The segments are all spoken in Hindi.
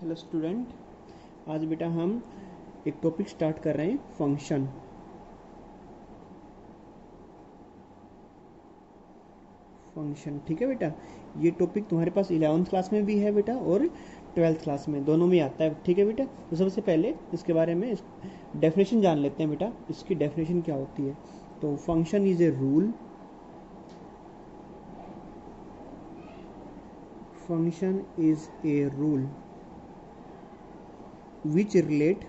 हेलो स्टूडेंट, आज बेटा हम एक टॉपिक स्टार्ट कर रहे हैं फंक्शन। फंक्शन ठीक है बेटा। ये टॉपिक तुम्हारे पास 11th क्लास में भी है बेटा और 12th क्लास में दोनों में आता है। ठीक है बेटा, तो सबसे पहले इसके बारे में डेफिनेशन जान लेते हैं बेटा। इसकी डेफिनेशन क्या होती है? तो function is a rule. Function is a rule which relate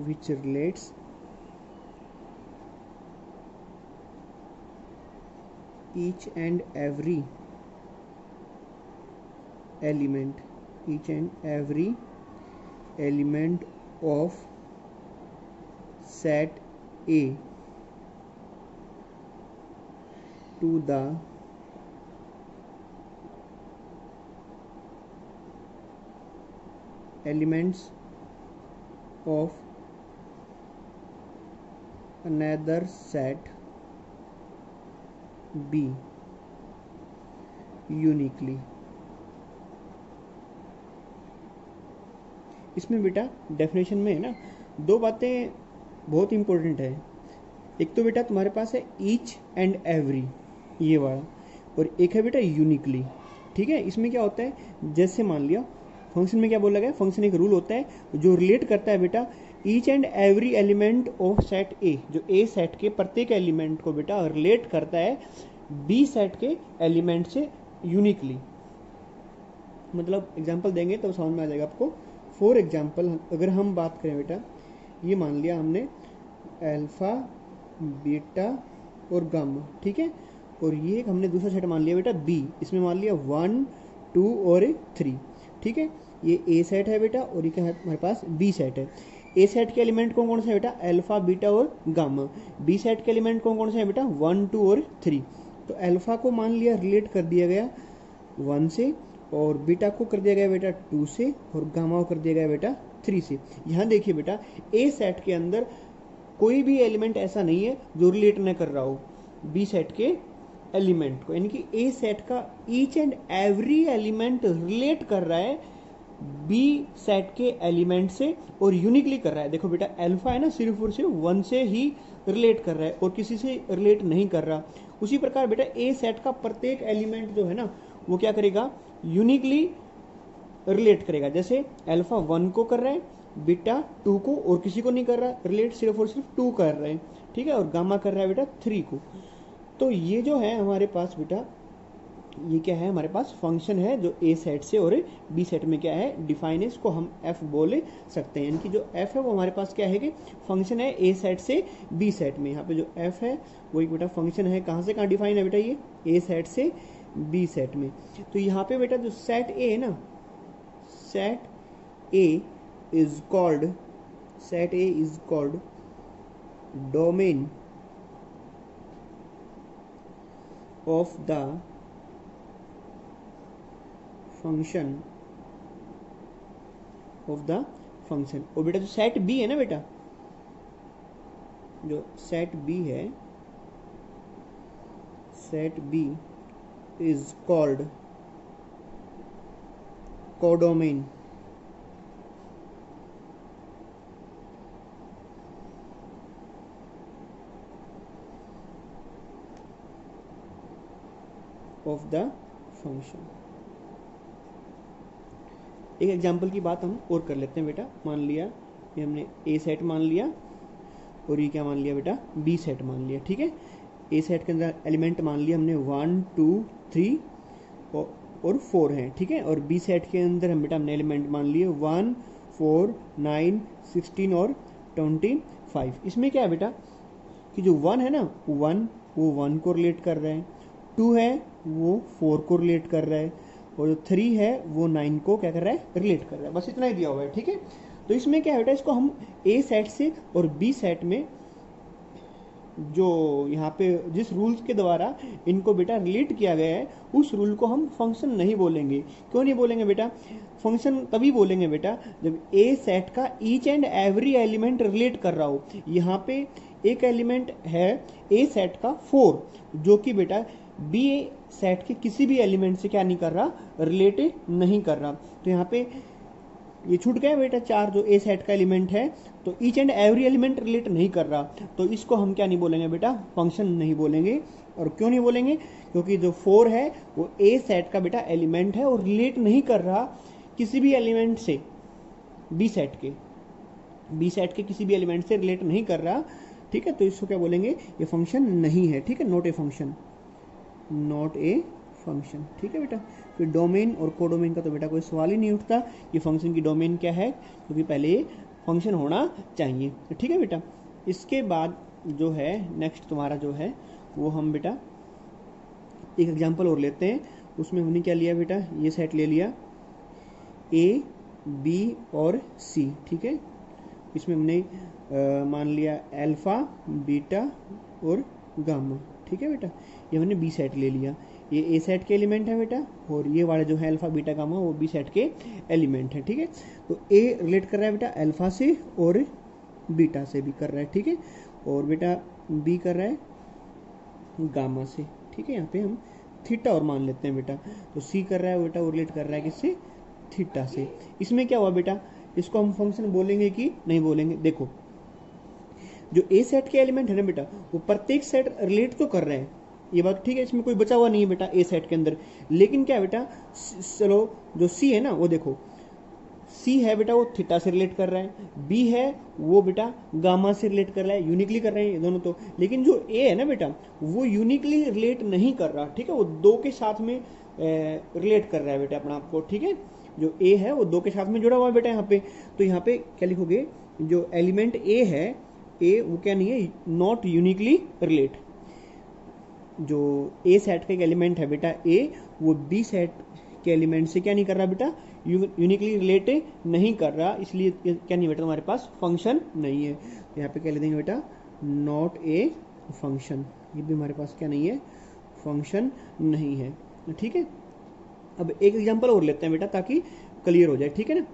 which relates each and every element of set A to the elements of another set B uniquely। इसमें बेटा डेफिनेशन में है ना, दो बातें बहुत इंपॉर्टेंट है। एक तो बेटा तुम्हारे पास है ईच एंड एवरी, ये वाला, और एक है बेटा यूनिकली। ठीक है, इसमें क्या होता है, जैसे मान लिया फंक्शन में क्या बोला गया, फंक्शन एक रूल होता है जो रिलेट करता है बेटा each and every element of set ए, जो ए सेट के प्रत्येक एलिमेंट को बेटा रिलेट करता है बी सेट के एलिमेंट से यूनिकली। मतलब एग्जांपल देंगे तो समझ में आ जाएगा आपको। फॉर एग्जांपल अगर हम बात करें बेटा, ये मान लिया हमने अल्फा बीटा और गामा, ठीक है, और ये हमने दूसरा सेट मान लिया बेटा बी, इसमें मान लिया 1 2 और 3। ठीक है, ये ए सेट है बेटा और ये क्या है हमारे पास बी सेट है। ए सेट के एलिमेंट कौन कौन से है बेटा, अल्फा बीटा और गामा। बी सेट के एलिमेंट कौन कौन से है बेटा, 1 2 और 3। तो अल्फा को मान लिया रिलेट कर दिया गया 1 से, और बीटा को कर दिया गया बेटा 2 से, और गामा को कर दिया गया बेटा 3 से। यहाँ देखिए बेटा, ए सेट के अंदर कोई भी एलिमेंट ऐसा नहीं है जो रिलेट न कर रहा हो बी सेट के एलिमेंट को, यानी कि ए सेट का each and every element relate कर रहा है बी सेट के एलिमेंट से और यूनिकली कर रहा है। देखो बेटा, अल्फा है ना, सिर्फ और सिर्फ 1 से ही रिलेट कर रहा है और किसी से रिलेट नहीं कर रहा। उसी प्रकार बेटा ए सेट का प्रत्येक एलिमेंट जो है ना, वो क्या करेगा, यूनिकली रिलेट करेगा। जैसे अल्फा 1 को कर रहा है, बीटा 2 को, और किसी को नहीं कर रहा रिलेट, सिर्फ और सिर्फ 2 कर रहे हैं। ठीक है, और गामा कर रहा है बेटा 3 को। तो ये जो है हमारे पास बेटा, ये क्या है हमारे पास फंक्शन है जो ए सेट से और बी सेट में क्या है डिफाइन है, इसको हम एफ बोले सकते हैं। यानी कि जो एफ है वो हमारे पास क्या है कि फंक्शन है ए सेट से बी सेट में। यहाँ पे जो एफ है वो एक बेटा फंक्शन है, कहाँ से कहाँ डिफाइन है बेटा, ये ए सेट से बी सेट में। तो यहाँ पे बेटा जो सेट ए है ना, set A is called domain of the function और बेटा जो सेट बी है ना बेटा, जो सेट बी है, set B is called codomain of the function. एक एग्जांपल की बात हम और कर लेते हैं बेटा। मान लिया ये हमने ए सेट मान लिया और ये क्या मान लिया बेटा, बी सेट मान लिया। ठीक है, ए सेट के अंदर एलिमेंट मान लिया हमने 1 2 3 और 4 हैं। ठीक है, और बी सेट के अंदर हम बेटा हमने एलिमेंट मान लिए 1 4 9 16 और 25। इसमें क्या है बेटा कि जो 1 है ना, 1 वो 1 को रिलेट कर रहे हैं, 2 है वो 4 को रिलेट कर रहा है, और जो 3 है वो 9 को क्या कर रहा है, रिलेट कर रहा है। बस इतना ही दिया हुआ है। ठीक है, तो इसमें क्या है बेटा, इसको हम ए सेट से और बी सेट में जो यहाँ पे जिस रूल्स के द्वारा इनको बेटा रिलेट किया गया है, उस रूल को हम फंक्शन नहीं बोलेंगे। क्यों नहीं बोलेंगे बेटा, फंक्शन तभी बोलेंगे बेटा जब ए सेट का each and every element relate कर रहा हो। यहाँ पे एक एलिमेंट है ए सेट का 4, जो कि बेटा बी सेट के किसी भी एलिमेंट से क्या नहीं कर रहा, रिलेट नहीं कर रहा। तो यहाँ पे ये छूट गया बेटा 4 जो ए सेट का एलिमेंट है, तो each and every element relate नहीं कर रहा, तो इसको हम क्या नहीं बोलेंगे बेटा, फंक्शन नहीं बोलेंगे। और क्यों नहीं बोलेंगे, क्योंकि जो 4 है वो ए सेट का बेटा एलिमेंट है और रिलेट नहीं कर रहा किसी भी एलिमेंट से, बी सेट के किसी भी एलिमेंट से रिलेट नहीं कर रहा, ठीक है। तो इसको क्या बोलेंगे, ये फंक्शन नहीं है, ठीक है, not a function, not a function, ठीक है बेटा। फिर डोमेन और कोडोमेन का तो बेटा कोई सवाल ही नहीं उठता, ये फंक्शन की डोमेन क्या है, क्योंकि पहले ये फंक्शन होना चाहिए, ठीक है बेटा। इसके बाद जो है नेक्स्ट तुम्हारा जो है वो हम बेटा एक एग्जांपल और लेते हैं। उसमें हमने क्या लिया बेटा, ये सेट ले लिया ए बी और सी, ठीक है। इसमें हमने मान लिया अल्फा बीटा और गामा, ठीक है बेटा। ये हमने बी सेट ले लिया, ये ए सेट के एलिमेंट है बेटा, और ये वाले जो है अल्फा बीटा गामा वो बी सेट के एलिमेंट है, ठीक है। तो ए रिलेट कर रहा है बेटा अल्फा से और बीटा से भी कर रहा है, ठीक है, और बेटा बी कर रहा है गामा से, ठीक है। यहाँ पे हम थीटा और मान लेते हैं बेटा, तो सी कर रहा है बेटा वो रिलेट कर रहा है किससे, थीटा से। इसमें क्या हुआ बेटा, इसको हम फंक्शन बोलेंगे कि नहीं बोलेंगे। देखो जो ए सेट के एलिमेंट है ना बेटा, वो प्रत्येक सेट रिलेट तो कर रहे हैं, ये बात ठीक है, इसमें कोई बचा हुआ नहीं है बेटा ए सेट के अंदर। लेकिन क्या है बेटा, चलो जो सी है ना वो देखो, सी है बेटा वो थीटा से रिलेट कर रहा है, बी है वो बेटा गामा से रिलेट कर रहा है, यूनिकली कर रहे हैं ये दोनों तो। लेकिन जो ए है ना बेटा वो यूनिकली रिलेट नहीं कर रहा, ठीक है, वो दो के साथ में रिलेट कर रहा है बेटा अपना आपको, ठीक है। जो ए है वो दो के साथ में जुड़ा हुआ है बेटा यहाँ पे। तो यहाँ पे क्या लिखोगे, जो एलिमेंट ए है, ए वो क्या नहीं है, नॉट यूनिकली रिलेट। जो ए सेट का एक एलिमेंट है बेटा ए, वो बी सेट के एलिमेंट से क्या नहीं कर रहा बेटा, यूनिकली रिलेट नहीं कर रहा, इसलिए क्या नहीं बेटा हमारे पास फंक्शन नहीं है। तो यहाँ पे क्या लिख देंगे बेटा, नॉट ए फंक्शन, ये भी हमारे पास क्या नहीं है, फंक्शन नहीं है, ठीक है। अब एक एग्जांपल और लेते हैं बेटा ताकि क्लियर हो जाए, ठीक है ना।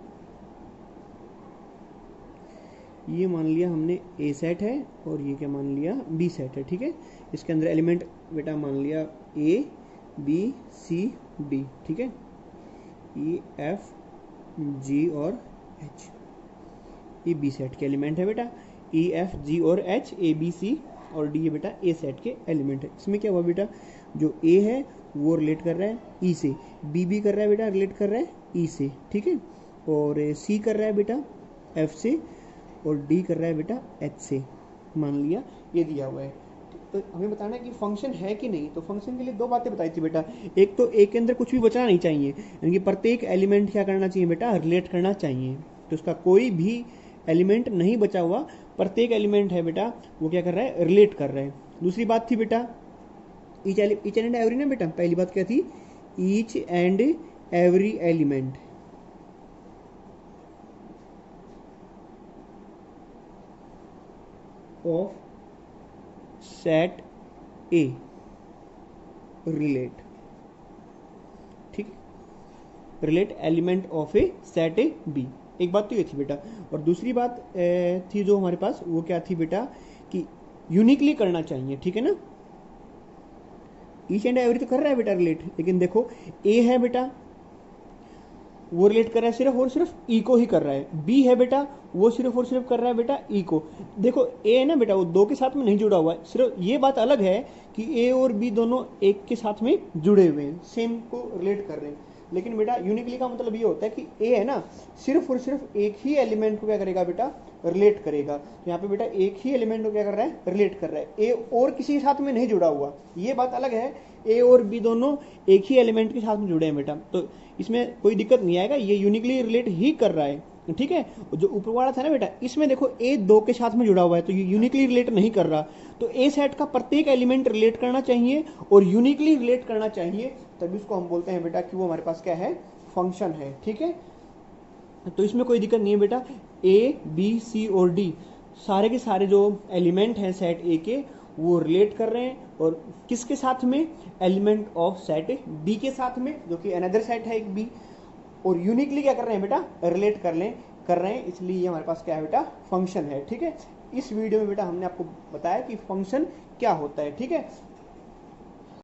ये मान लिया हमने ए सेट है और ये क्या मान लिया, बी सेट है, ठीक है। इसके अंदर एलिमेंट बेटा मान लिया ए बी सी डी, ठीक है, ई एफ जी और एच, ये बी सेट के एलिमेंट है बेटा, ई एफ जी और एच, ए बी सी और डी ये बेटा ए सेट के एलिमेंट है। इसमें क्या हुआ बेटा, जो ए है वो रिलेट कर रहा है ई से, बी भी कर रहा है बेटा रिलेट कर रहा है ई से, ठीक है, और सी कर रहा है बेटा एफ से, और डी कर रहा है बेटा एच से, मान लिया ये दिया हुआ है। तो हमें बताना है कि फंक्शन है कि नहीं। तो फंक्शन के लिए दो बातें बताई थी बेटा, एक तो ए के अंदर कुछ भी बचना नहीं चाहिए, यानी कि प्रत्येक एलिमेंट क्या करना चाहिए बेटा, रिलेट करना चाहिए। तो उसका कोई भी एलिमेंट नहीं बचा हुआ, प्रत्येक एलिमेंट है बेटा वो क्या कर रहा है, रिलेट कर रहा है। दूसरी बात थी बेटा ईच एंड एवरी ना बेटा, पहली बात क्या थी, each and every element of set A relate, ठीक, relate element of a set A B, एक बात तो ये थी बेटा। और दूसरी बात थी जो हमारे पास वो क्या थी बेटा, कि यूनिकली करना चाहिए, ठीक है ना। ईच एंड एवरी तो कर रहा है बेटा रिलेट, लेकिन देखो ए है बेटा वो रिलेट कर रहा है सिर्फ और सिर्फ ई को ही कर रहा है, बी है बेटा वो सिर्फ और सिर्फ कर रहा है बेटा ई को। देखो ए है ना बेटा वो दो के साथ में नहीं जुड़ा हुआ है, सिर्फ ये बात अलग है कि ए और बी दोनों एक के साथ में जुड़े हुए हैं, सेम को रिलेट कर रहे हैं। लेकिन बेटा यूनिकली का मतलब ये होता है कि ए है ना सिर्फ और सिर्फ एक ही एलिमेंट को क्या करेगा बेटा, रिलेट करेगा। तो यहाँ पे बेटा एक ही एलिमेंट को क्या कर रहा है, रिलेट कर रहा है, ए और किसी के साथ में नहीं जुड़ा हुआ, ये बात अलग है। ए और बी दोनों एक ही एलिमेंट के साथ में जुड़े हैं बेटा, तो इसमें कोई दिक्कत नहीं आएगा, ये यूनिकली रिलेट ही कर रहा है, ठीक है। जो ऊपर वाला था ना बेटा, इसमें देखो ए दो के साथ में जुड़ा हुआ है तो ये यूनिकली रिलेट नहीं कर रहा। तो ए सेट का प्रत्येक एलिमेंट रिलेट करना चाहिए और यूनिकली रिलेट करना चाहिए, तभी उसको हम बोलते हैं बेटा कि वो हमारे पास क्या है, फंक्शन है, ठीक है। तो इसमें कोई दिक्कत नहीं है बेटा, ए बी सी और डी सारे के सारे जो एलिमेंट हैं सेट ए के वो रिलेट कर रहे हैं, और किसके साथ में, एलिमेंट ऑफ सेट बी के साथ में, जो कि अनदर सेट है एक बी, और यूनिकली क्या कर रहे हैं बेटा, रिलेट कर रहे हैं, इसलिए ये हमारे पास क्या है बेटा, फंक्शन है, ठीक है। इस वीडियो में बेटा हमने आपको बताया कि फंक्शन क्या होता है, ठीक है।